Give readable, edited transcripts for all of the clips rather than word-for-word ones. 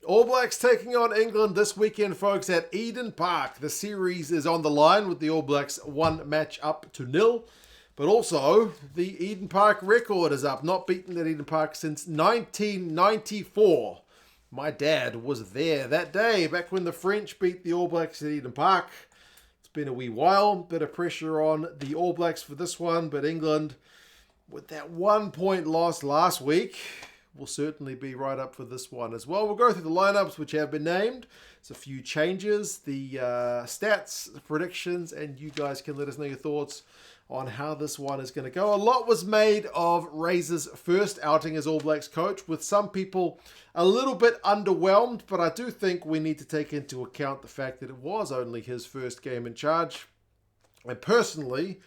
All Blacks taking on England this weekend, folks, at Eden Park. The series is on the line with the All Blacks 1 match up to 0. But also, the Eden Park record is up. Not beaten at Eden Park since 1994. My dad was there that day, back when the French beat the All Blacks at Eden Park. It's been a wee while. Bit of pressure on the All Blacks for this one. But England, with that 1 point loss last week, will certainly be right up for this one as well. We'll go through the lineups which have been named. There's a few changes, the stats, the predictions, and you guys can let us know your thoughts on how this one is going to go. A lot was made of Razor's first outing as All Blacks coach, with some people a little bit underwhelmed, but I do think we need to take into account the fact that it was only his first game in charge. And personally,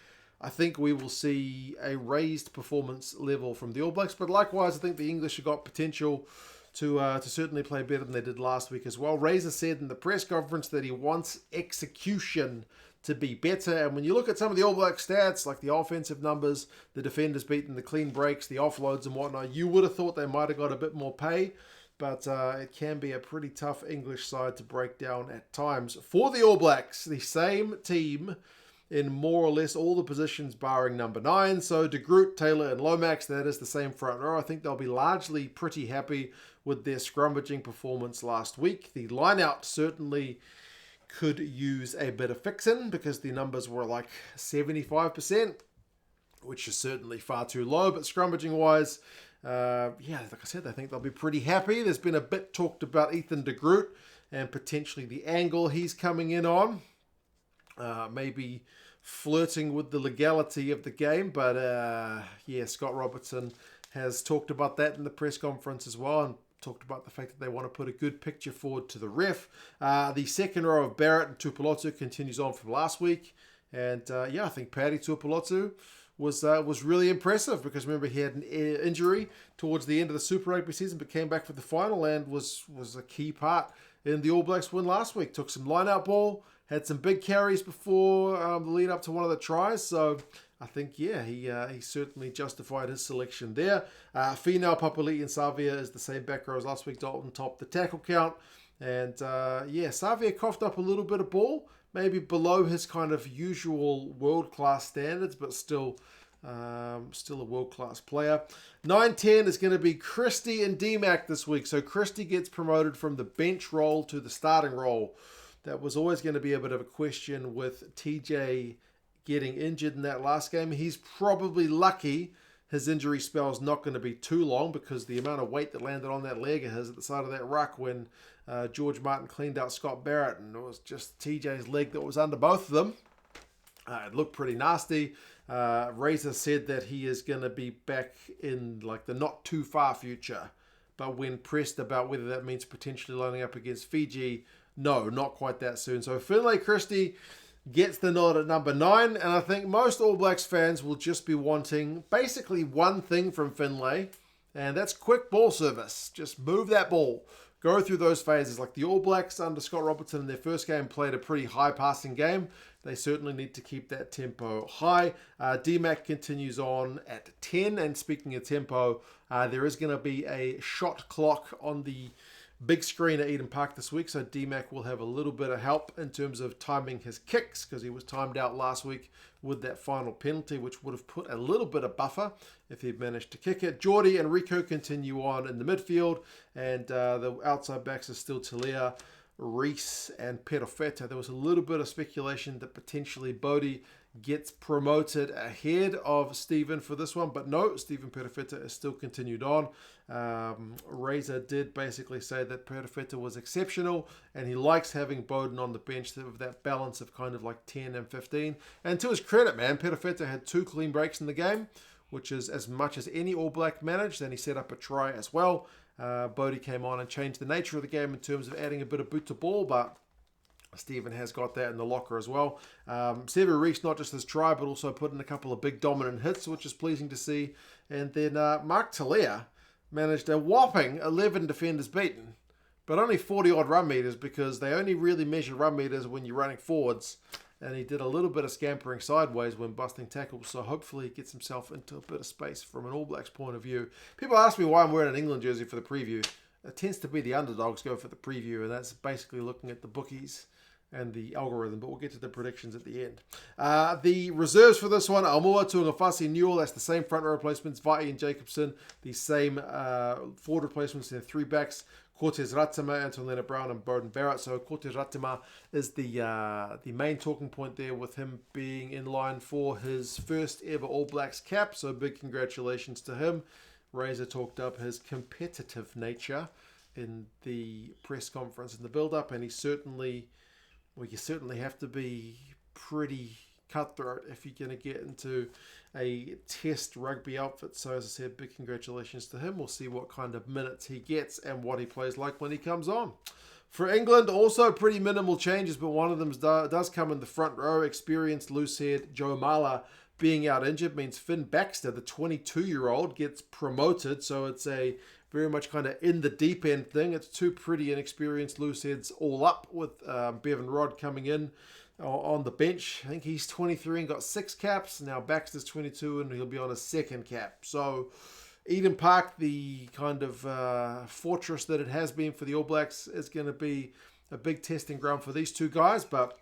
I think we will see a raised performance level from the All Blacks, but likewise, I think the English have got potential to certainly play better than they did last week as well. Razor said in the press conference that he wants execution to be better, and when you look at some of the All Black stats, like the offensive numbers, the defenders beating, the clean breaks, the offloads and whatnot, you would have thought they might have got a bit more pay, but it can be a pretty tough English side to break down at times. For the All Blacks, the same team in more or less all the positions barring number 9. So de Groot, Tele'a and Lomax, that is the same front row. I think they'll be largely pretty happy with their scrummaging performance last week. The line-out certainly could use a bit of fixing because the numbers were like 75%, which is certainly far too low. But scrummaging-wise, like I said, I think they'll be pretty happy. There's been a bit talked about Ethan de Groot and potentially the angle he's coming in on. Maybe flirting with the legality of the game, but Scott Robertson has talked about that in the press conference as well, and talked about the fact that they want to put a good picture forward to the ref. The second row of Barrett and Tuipulotu continues on from last week, and I think Tuipulotu was really impressive, because remember he had an injury towards the end of the Super Rugby season, but came back for the final and was a key part in the All Blacks win last week. Took some line-out ball, had some big carries before the lead up to one of the tries. So I think, he certainly justified his selection there. Finau, Papali'I and Savea is the same back row as last week. Dalton topped the tackle count. And Savea coughed up a little bit of ball, maybe below his kind of usual world-class standards, but still a world-class player. 9-10 is going to be Christie and D-Mac this week. So Christie gets promoted from the bench role to the starting role. That was always going to be a bit of a question with TJ getting injured in that last game. He's probably lucky his injury spell is not going to be too long, because the amount of weight that landed on that leg of his at the side of that ruck when George Martin cleaned out Scott Barrett, and it was just TJ's leg that was under both of them. It looked pretty nasty. Razor said that he is going to be back in like the not too far future, but when pressed about whether that means potentially lining up against Fiji, no, not quite that soon. So Finlay Christie gets the nod at number 9, and I think most All Blacks fans will just be wanting basically one thing from Finlay, and that's quick ball service. Just move that ball. Go through those phases. Like the All Blacks under Scott Robertson in their first game played a pretty high passing game. They certainly need to keep that tempo high. D-Mac continues on at 10, and speaking of tempo, there is going to be a shot clock on the big screen at Eden Park this week, so D-Mac will have a little bit of help in terms of timing his kicks, because he was timed out last week with that final penalty, which would have put a little bit of buffer if he'd managed to kick it. Jordie and Rieko continue on in the midfield, and the outside backs are still Tele'a, Reece and Perofeta. There was a little bit of speculation that potentially Bodie gets promoted ahead of Stephen for this one, but no, Stephen Perofeta is still continued on. Razor did basically say that Perofeta was exceptional, and he likes having Bowden on the bench with that balance of kind of like 10 and 15. And to his credit, man, Perofeta had 2 clean breaks in the game, which is as much as any All Black managed, and he set up a try as well. Bodie came on and changed the nature of the game in terms of adding a bit of boot to ball, but Stephen has got that in the locker as well. Sevu Reece, not just his try, but also put in a couple of big dominant hits, which is pleasing to see. And then Mark Tele'a managed a whopping 11 defenders beaten, but only 40-odd run meters, because they only really measure run meters when you're running forwards. And he did a little bit of scampering sideways when busting tackles, so hopefully he gets himself into a bit of space from an All Blacks point of view. People ask me why I'm wearing an England jersey for the preview. it tends to be the underdogs go for the preview, and that's basically looking at the bookies and the algorithm, but we'll get to the predictions at the end. The reserves for this one, Aumua, Tuipulotu, Newell, that's the same front row replacements, Vaa'i and Jacobson, the same forward replacements in 3 backs, Cortez Ratima, Anton Lienert-Brown, and Barrett. So Cortez Ratima is the main talking point there, with him being in line for his first ever All Blacks cap, so big congratulations to him. Razor talked up his competitive nature in the press conference in the build-up, and he certainly... Well, you certainly have to be pretty cutthroat if you're going to get into a test rugby outfit. So as I said, big congratulations to him. We'll see what kind of minutes he gets and what he plays like when he comes on. For England, also pretty minimal changes, but one of them does come in the front row. Experienced loosehead Joe Mala being out injured means Finn Baxter, the 22-year-old, gets promoted. So it's a very much kind of in the deep end thing. It's 2 pretty inexperienced looseheads all up, with Bevan Rodd coming in on the bench. I think he's 23 and got 6 caps. Now Baxter's 22 and he'll be on a 2nd cap. So Eden Park, the kind of fortress that it has been for the All Blacks, is going to be a big testing ground for these 2 guys, but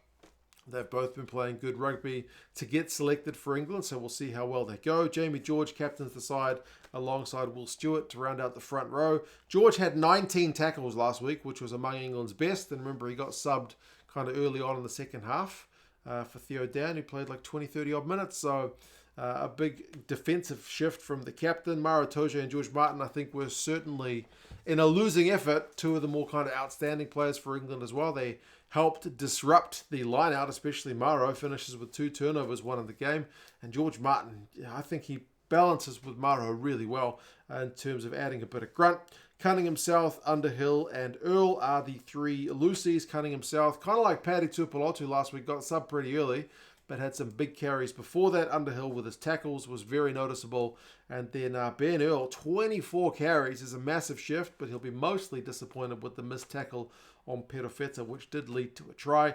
they've both been playing good rugby to get selected for England, so we'll see how well they go. Jamie George captains the side alongside Will Stewart to round out the front row. George had 19 tackles last week, which was among England's best, and remember he got subbed kind of early on in the second half for Theo Dan, who played like 20-30 odd minutes, so a big defensive shift from the captain. Maro Toje and George Martin, I think, were certainly, in a losing effort, 2 of the more kind of outstanding players for England as well. They helped disrupt the line-out, especially Maro, finishes with 2 turnovers, 1 in the game. And George Martin, I think he balances with Maro really well in terms of adding a bit of grunt. Cunningham-South, Underhill, and Earl are the 3 loosies. Cunningham-South, kind of like Paddy Tuipulotu last week, got subbed pretty early, but had some big carries before that. Underhill with his tackles was very noticeable. And then Ben Earl, 24 carries, is a massive shift, but he'll be mostly disappointed with the missed tackle on Perofeta, which did lead to a try.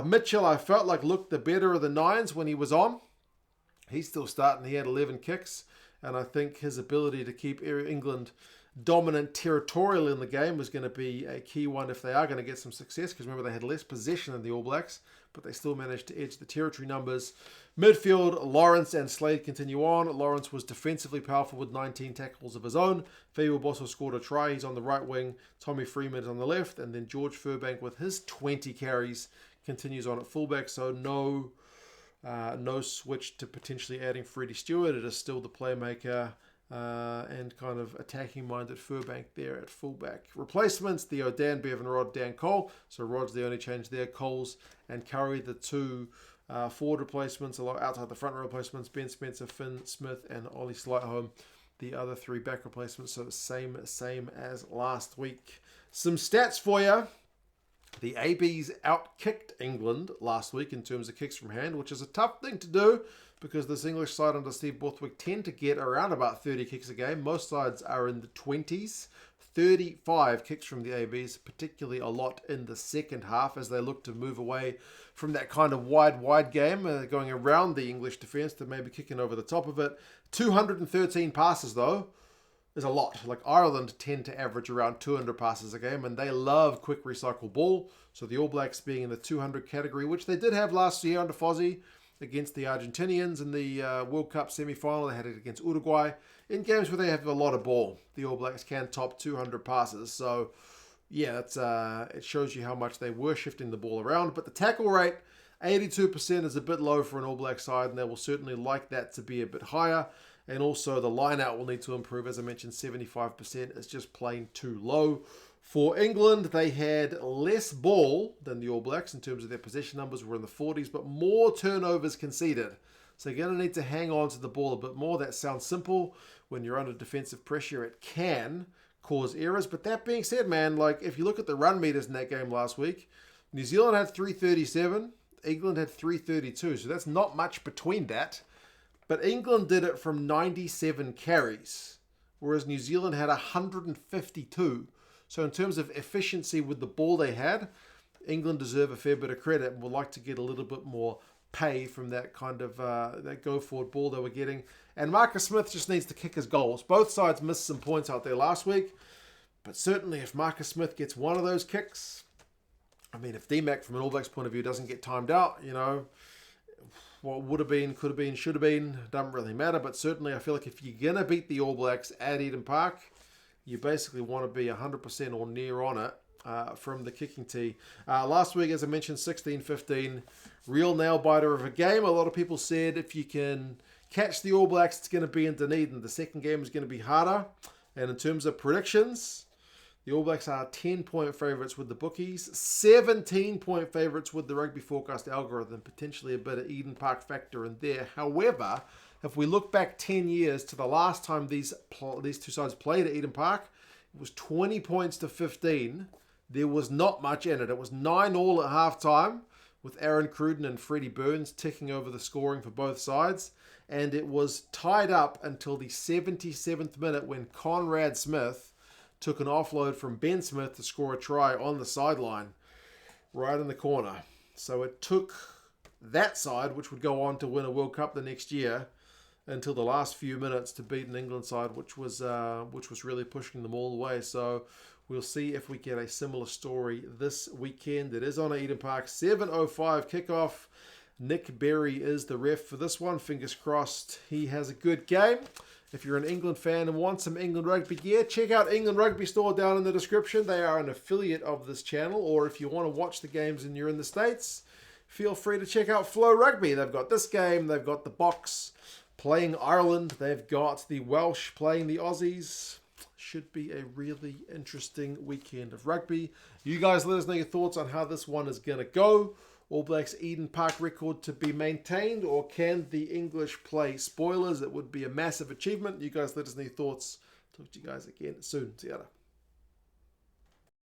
Mitchell, I felt like, looked the better of the 9s when he was on. He's still starting. He had 11 kicks, and I think his ability to keep England dominant territorial in the game was going to be a key one if they are going to get some success, because remember they had less possession than the All Blacks, but they still managed to edge the territory numbers. Midfield, Lawrence and Slade continue on. Lawrence was defensively powerful with 19 tackles of his own. Feyi-Waboso scored a try. He's on the right wing. Tommy Freeman is on the left. And then George Furbank, with his 20 carries, continues on at fullback. So no switch to potentially adding Freddie Stewart. It is still the playmaker and kind of attacking-minded Furbank there at fullback. Replacements, Theo Dan, Bevan Rodd, Dan Cole. So Rodd's the only change there. Coles and Curry, the 2 forward replacements, outside the front row replacements, Ben Spencer, Finn Smith, and Ollie Slightholme, the other 3 back replacements. So same as last week. Some stats for you. The ABs out-kicked England last week in terms of kicks from hand, which is a tough thing to do because this English side under Steve Borthwick tend to get around about 30 kicks a game. Most sides are in the 20s. 35 kicks from the ABs, particularly a lot in the second half as they look to move away from that kind of wide game, going around the English defence to maybe kicking over the top of it. 213 passes, though, is a lot. Like Ireland tend to average around 200 passes a game, and they love quick recycle ball. So the All Blacks being in the 200 category, which they did have last year under Fozzie against the Argentinians in the World Cup semi-final. They had it against Uruguay. In games where they have a lot of ball, the All Blacks can top 200 passes. So, yeah, it shows you how much they were shifting the ball around. But the tackle rate, 82%, is a bit low for an All Black side, and they will certainly like that to be a bit higher. And also the line-out will need to improve. As I mentioned, 75% is just plain too low. For England, they had less ball than the All Blacks in terms of their possession numbers were in the 40s, but more turnovers conceded. So you're going to need to hang on to the ball a bit more. That sounds simple. When you're under defensive pressure, it can cause errors. But that being said, man, like if you look at the run meters in that game last week, New Zealand had 337, England had 332. So that's not much between that. But England did it from 97 carries, whereas New Zealand had 152. So in terms of efficiency with the ball they had, England deserve a fair bit of credit and would like to get a little bit more pay from that kind of that go-forward ball they were getting. And Marcus Smith just needs to kick his goals. Both sides missed some points out there last week, But certainly if Marcus Smith gets one of those kicks, I mean, if D-Mac from an All Blacks point of view doesn't get timed out, you know, what would have been, could have been, should have been, doesn't really matter. But certainly I feel like if you're going to beat the All Blacks at Eden Park, you basically want to be 100% or near on it from the kicking tee. Last week, as I mentioned, 16-15, real nail-biter of a game. A lot of people said if you can catch the All Blacks, it's going to be in Dunedin. The second game is going to be harder. And in terms of predictions, the All Blacks are 10-point favourites with the bookies, 17-point favourites with the Rugby Forecast algorithm, potentially a bit of Eden Park factor in there. However, if we look back 10 years to the last time these two sides played at Eden Park, it was 20 points to 15. There was not much in it. It was 9-all at halftime, with Aaron Cruden and Freddie Burns ticking over the scoring for both sides. And it was tied up until the 77th minute when Conrad Smith took an offload from Ben Smith to score a try on the sideline, right in the corner. So it took that side, which would go on to win a World Cup the next year, until the last few minutes to beat an England side, which was really pushing them all the way. So we'll see if we get a similar story this weekend. It is on Eden Park, 7:05 kickoff. Nick Berry is the ref for this one. Fingers crossed he has a good game. If you're an England fan and want some England rugby gear, check out England Rugby Store down in the description. They are an affiliate of this channel. Or if you want to watch the games and you're in the States, feel free to check out Flow Rugby. They've got this game. They've got the Box playing Ireland. They've got the Welsh playing the Aussies. Should be a really interesting weekend of rugby. You guys let us know your thoughts on how this one is going to go. All Blacks Eden Park record to be maintained, or can the English play spoilers? It would be a massive achievement. You guys let us know your thoughts. Talk to you guys again soon. See you later.